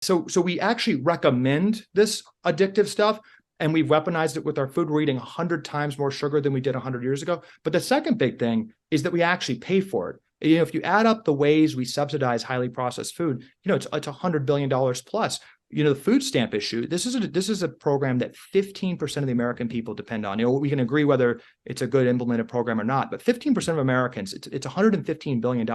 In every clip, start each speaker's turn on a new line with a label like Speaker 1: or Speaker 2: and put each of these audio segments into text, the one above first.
Speaker 1: So we actually recommend this addictive stuff, and we've weaponized it with our food. We're eating 100 times more sugar than we did 100 years ago. But the second big thing is that we actually pay for it. If you add up the ways we subsidize highly processed food, it's $100 billion plus. The food stamp issue, this is a program that 15% of the American people depend on. We can agree whether it's a good implemented program or not, but 15% of Americans, it's $115 billion.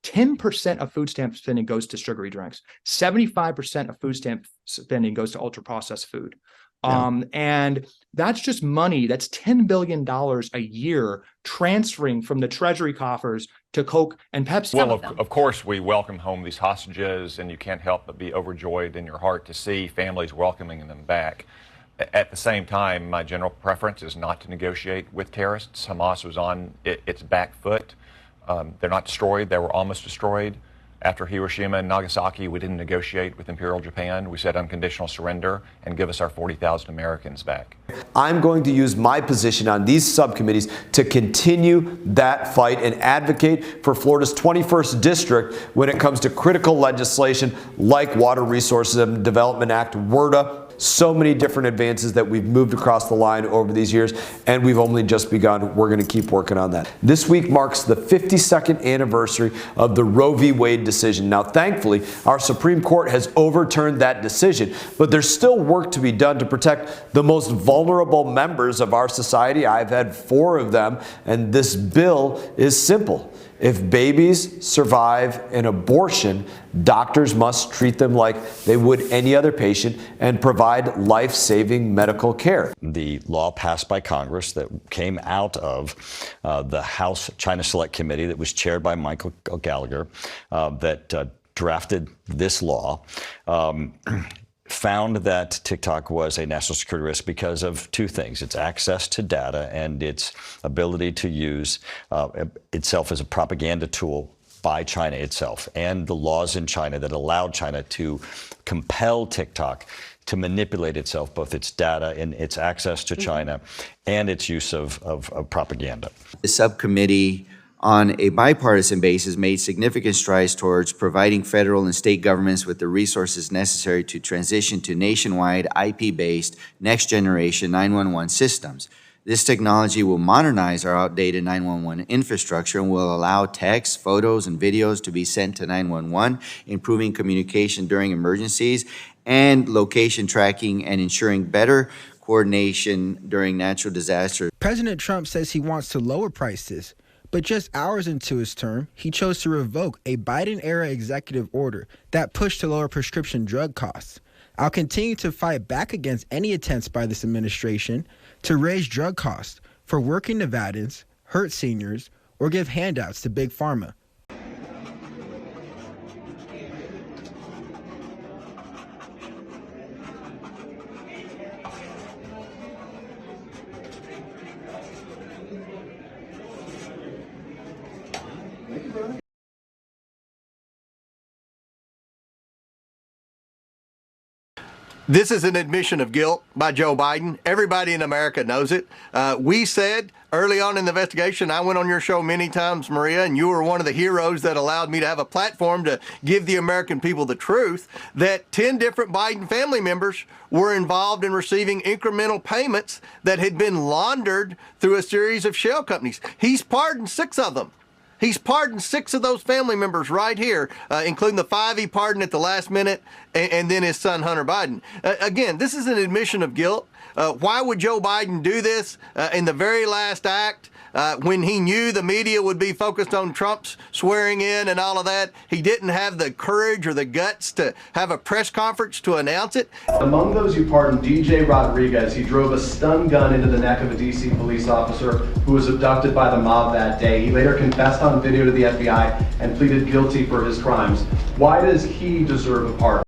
Speaker 1: 10% of food stamp spending goes to sugary drinks. 75% of food stamp spending goes to ultra processed food. Yeah. And that's just money. That's $10 billion a year transferring from the Treasury coffers to Coke and Pepsi.
Speaker 2: Well, of course, we welcome home these hostages, and you can't help but be overjoyed in your heart to see families welcoming them back. At the same time, my general preference is not to negotiate with terrorists. Hamas was on its back foot. They're not destroyed. They were almost destroyed. After Hiroshima and Nagasaki, we didn't negotiate with Imperial Japan. We said unconditional surrender and give us our 40,000 Americans back.
Speaker 3: I'm going to use my position on these subcommittees to continue that fight and advocate for Florida's 21st district when it comes to critical legislation like Water Resources and Development Act, WRDA. So many different advances that we've moved across the line over these years, and we've only just begun. We're going to keep working on that. This week marks the 52nd anniversary of the Roe v. Wade decision. Now, thankfully, our Supreme Court has overturned that decision, but there's still work to be done to protect the most vulnerable members of our society. I've had 4 of them, and this bill is simple. If babies survive an abortion, doctors must treat them like they would any other patient and provide life-saving medical care.
Speaker 4: The law passed by Congress that came out of the House China Select Committee that was chaired by Michael Gallagher that drafted this law found that TikTok was a national security risk because of 2 things: its access to data and its ability to use itself as a propaganda tool by China itself, and the laws in China that allowed China to compel TikTok to manipulate itself, both its data and its access to China and its use of propaganda.
Speaker 5: The subcommittee on a bipartisan basis made significant strides towards providing federal and state governments with the resources necessary to transition to nationwide IP-based next-generation 911 systems. This technology will modernize our outdated 911 infrastructure and will allow texts, photos, and videos to be sent to 911, improving communication during emergencies and location tracking and ensuring better coordination during natural disasters.
Speaker 6: President Trump says he wants to lower prices. But just hours into his term, he chose to revoke a Biden-era executive order that pushed to lower prescription drug costs. I'll continue to fight back against any attempts by this administration to raise drug costs for working Nevadans, hurt seniors, or give handouts to Big Pharma.
Speaker 7: This is an admission of guilt by Joe Biden. Everybody in America knows it. We said early on in the investigation, I went on your show many times, Maria, and you were one of the heroes that allowed me to have a platform to give the American people the truth, that 10 different Biden family members were involved in receiving incremental payments that had been laundered through a series of shell companies. He's pardoned 6 of them. He's pardoned 6 of those family members right here, including the 5 he pardoned at the last minute, and then his son, Hunter Biden. Again, this is an admission of guilt. Why would Joe Biden do this in the very last act when he knew the media would be focused on Trump's swearing in and all of that? He didn't have the courage or the guts to have a press conference to announce it.
Speaker 8: Among those who pardoned DJ Rodriguez, he drove a stun gun into the neck of a DC police officer who was abducted by the mob that day. He later confessed on video to the FBI and pleaded guilty for his crimes. Why does he deserve a pardon?